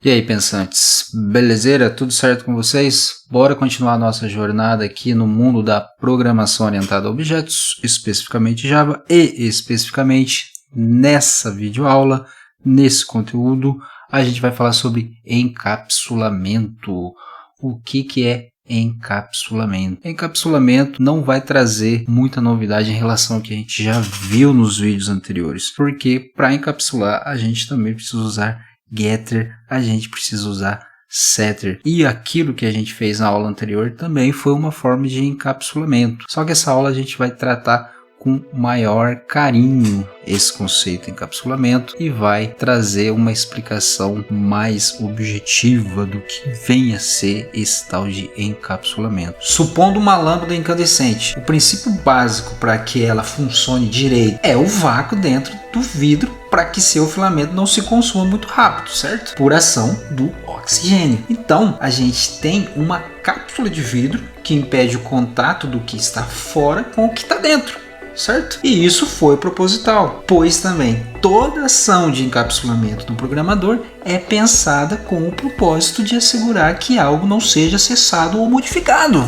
E aí, pensantes, belezeira? Tudo certo com vocês? Bora continuar nossa jornada aqui no mundo da programação orientada a objetos, especificamente Java, e especificamente nessa videoaula, nesse conteúdo, a gente vai falar sobre encapsulamento. O que é encapsulamento? Encapsulamento não vai trazer muita novidade em relação ao que a gente já viu nos vídeos anteriores, porque para encapsular a gente também precisa usar getter, a gente precisa usar setter, e aquilo que a gente fez na aula anterior também foi uma forma de encapsulamento, só que essa aula a gente vai tratar com maior carinho esse conceito de encapsulamento e vai trazer uma explicação mais objetiva do que vem a ser esse tal de encapsulamento. Supondo uma lâmpada incandescente, o princípio básico para que ela funcione direito é o vácuo dentro do vidro para que seu filamento não se consuma muito rápido, certo? Por ação do oxigênio. Então, a gente tem uma cápsula de vidro que impede o contato do que está fora com o que está dentro. Certo? E isso foi proposital, pois também toda ação de encapsulamento do programador é pensada com o propósito de assegurar que algo não seja acessado ou modificado.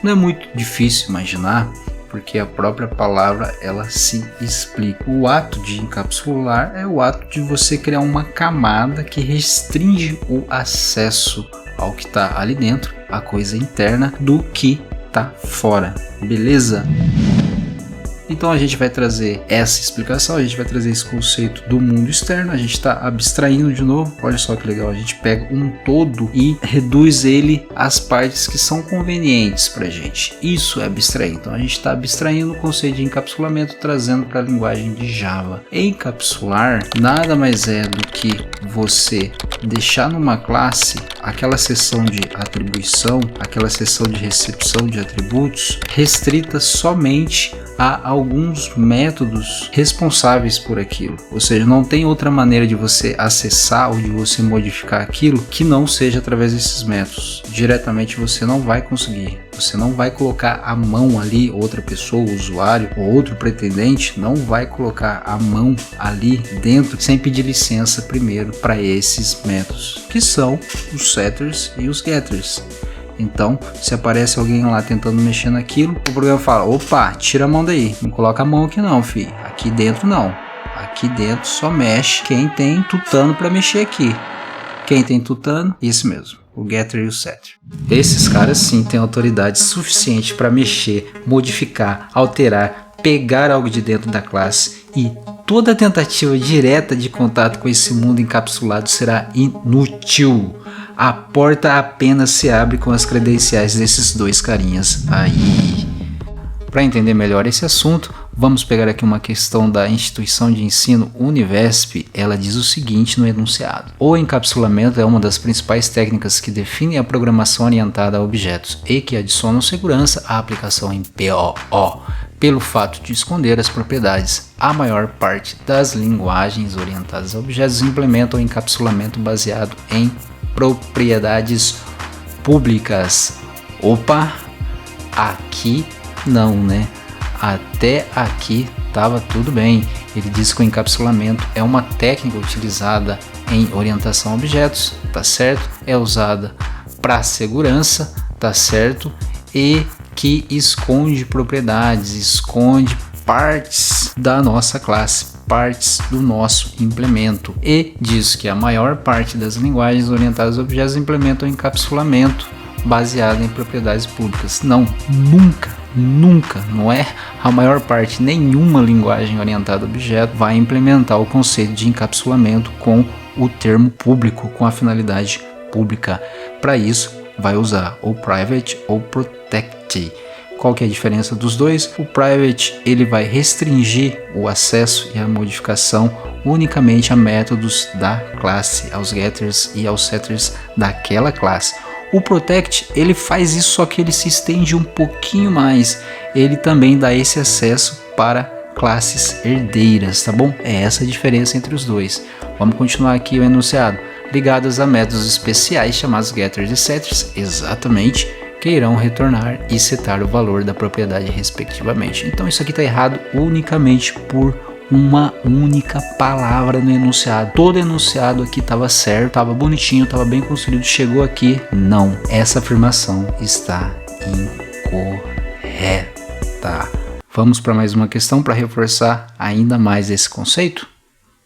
Não é muito difícil imaginar, porque a própria palavra ela se explica. O ato de encapsular é o ato de você criar uma camada que restringe o acesso ao que está ali dentro, a coisa interna, do que está fora. Beleza? Então a gente vai trazer essa explicação, a gente vai trazer esse conceito do mundo externo, a gente está abstraindo de novo, olha só que legal, a gente pega um todo e reduz ele às partes que são convenientes para a gente, isso é abstrair. Então a gente está abstraindo o conceito de encapsulamento, trazendo para a linguagem de Java. Encapsular nada mais é do que você deixar numa classe aquela seção de atribuição, aquela seção de recepção de atributos restrita somente a alguns métodos responsáveis por aquilo, ou seja, não tem outra maneira de você acessar ou de você modificar aquilo que não seja através desses métodos. Diretamente você não vai conseguir, você não vai colocar a mão ali, outra pessoa, o usuário ou outro pretendente não vai colocar a mão ali dentro sem pedir licença primeiro para esses métodos, que são os setters e os getters. Então, se aparece alguém lá tentando mexer naquilo, o programa fala, opa, tira a mão daí, não coloca a mão aqui não, filho, aqui dentro não, aqui dentro só mexe quem tem tutano para mexer aqui. Quem tem tutano? Esse mesmo, o getter e o setter. Esses caras sim têm autoridade suficiente para mexer, modificar, alterar, pegar algo de dentro da classe, e toda tentativa direta de contato com esse mundo encapsulado será inútil. A porta apenas se abre com as credenciais desses dois carinhas aí. Para entender melhor esse assunto, vamos pegar aqui uma questão da instituição de ensino Univesp. Ela diz o seguinte no enunciado: o encapsulamento é uma das principais técnicas que definem a programação orientada a objetos e que adicionam segurança à aplicação em POO. Pelo fato de esconder as propriedades, a maior parte das linguagens orientadas a objetos implementam o encapsulamento baseado em propriedades públicas. Opa, aqui não, né? Até aqui estava tudo bem. Ele diz que o encapsulamento é uma técnica utilizada em orientação a objetos, tá certo? É usada para segurança, tá certo? E que esconde propriedades, esconde partes da nossa classe, partes do nosso implemento, e diz que a maior parte das linguagens orientadas a objetos implementam encapsulamento baseado em propriedades públicas. Não, nunca, não é a maior parte, nenhuma linguagem orientada a objeto vai implementar o conceito de encapsulamento com o termo público, com a finalidade pública. Para isso, vai usar ou private ou protect. Qual que é a diferença dos dois? O private ele vai restringir o acesso e a modificação unicamente a métodos da classe, aos getters e aos setters daquela classe. O protect ele faz isso, só que ele se estende um pouquinho mais. Ele também dá esse acesso para classes herdeiras, tá bom? É essa a diferença entre os dois. Vamos continuar aqui o enunciado. Ligadas a métodos especiais chamados getters e setters, exatamente, que irão retornar e setar o valor da propriedade respectivamente. Então isso aqui está errado unicamente por uma única palavra no enunciado. Todo enunciado aqui estava certo, estava bonitinho, estava bem construído. Chegou aqui, não. Essa afirmação está incorreta. Vamos para mais uma questão para reforçar ainda mais esse conceito?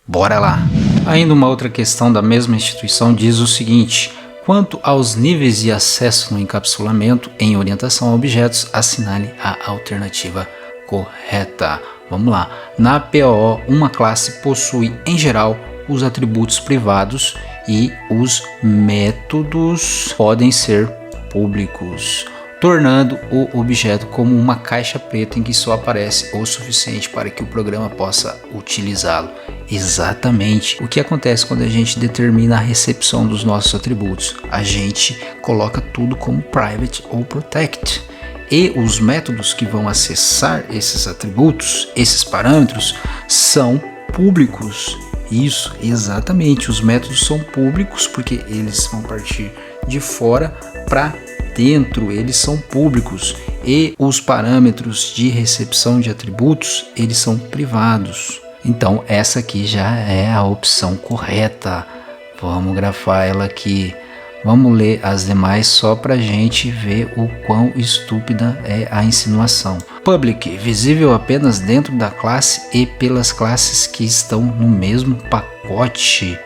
Bora lá! Ainda uma outra questão da mesma instituição diz o seguinte: quanto aos níveis de acesso no encapsulamento em orientação a objetos, assinale a alternativa correta. Vamos lá. Na POO, uma classe possui, em geral, os atributos privados e os métodos podem ser públicos, tornando o objeto como uma caixa preta em que só aparece o suficiente para que o programa possa utilizá-lo. Exatamente o que acontece quando a gente determina a recepção dos nossos atributos. A gente coloca tudo como private ou protect. E os métodos que vão acessar esses atributos, esses parâmetros, são públicos. Isso, exatamente. Os métodos são públicos porque eles vão partir de fora para dentro, eles são públicos. E os parâmetros de recepção de atributos, eles são privados. Então essa aqui já é a opção correta. Vamos grafar ela aqui. Vamos ler as demais só para a gente ver o quão estúpida é a insinuação. Public, visível apenas dentro da classe e pelas classes que estão no mesmo pacote.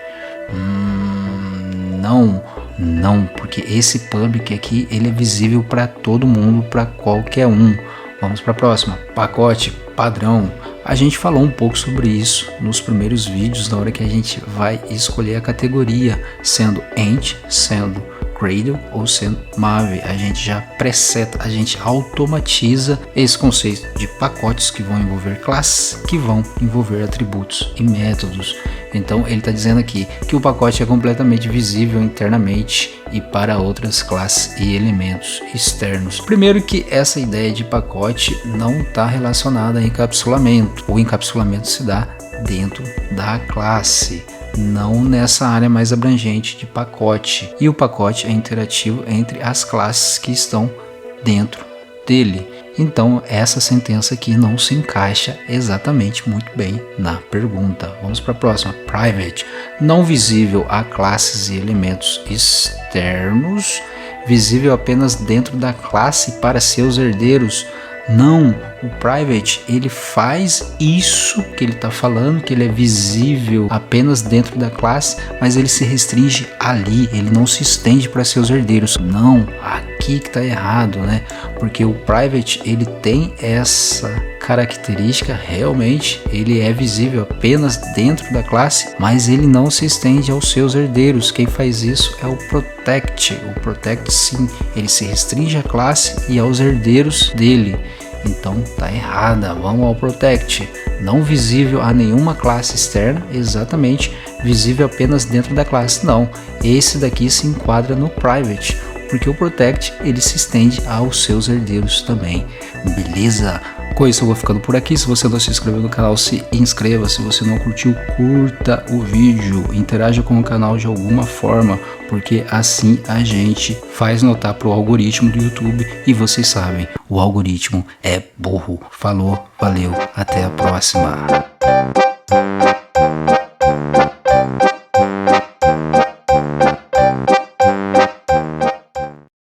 Não, porque esse public aqui ele é visível para todo mundo, para qualquer um. Vamos para a próxima. Pacote, padrão. A gente falou um pouco sobre isso nos primeiros vídeos, na hora que a gente vai escolher a categoria, sendo Ent, sendo Gradle ou sendo Mave. A gente já preseta, a gente automatiza esse conceito de pacotes que vão envolver classes, que vão envolver atributos e métodos. Então ele está dizendo aqui que o pacote é completamente visível internamente e para outras classes e elementos externos. Primeiro que essa ideia de pacote não está relacionada a encapsulamento. O encapsulamento se dá dentro da classe, não nessa área mais abrangente de pacote. E o pacote é interativo entre as classes que estão dentro dele. Então essa sentença aqui não se encaixa exatamente muito bem na pergunta. Vamos para a próxima. Private, não visível a classes e elementos externos, visível apenas dentro da classe para seus herdeiros. Não, o private ele faz isso que ele está falando, que ele é visível apenas dentro da classe, mas ele se restringe ali, ele não se estende para seus herdeiros. Não, aqui que está errado, né? Porque o private ele tem essa característica, realmente ele é visível apenas dentro da classe, mas ele não se estende aos seus herdeiros. Quem faz isso é o protect. O protect sim, ele se restringe à classe e aos herdeiros dele. Então tá errada. Vamos ao protect. Não visível a nenhuma classe externa, exatamente, visível apenas dentro da classe. Não, esse daqui se enquadra no private, porque o protect ele se estende aos seus herdeiros também. Beleza? Com isso eu vou ficando por aqui. Se você não se inscreveu no canal, se inscreva. Se você não curtiu, curta o vídeo, interaja com o canal de alguma forma, porque assim a gente faz notar para o algoritmo do YouTube. E vocês sabem, o algoritmo é burro. Falou, valeu, até a próxima.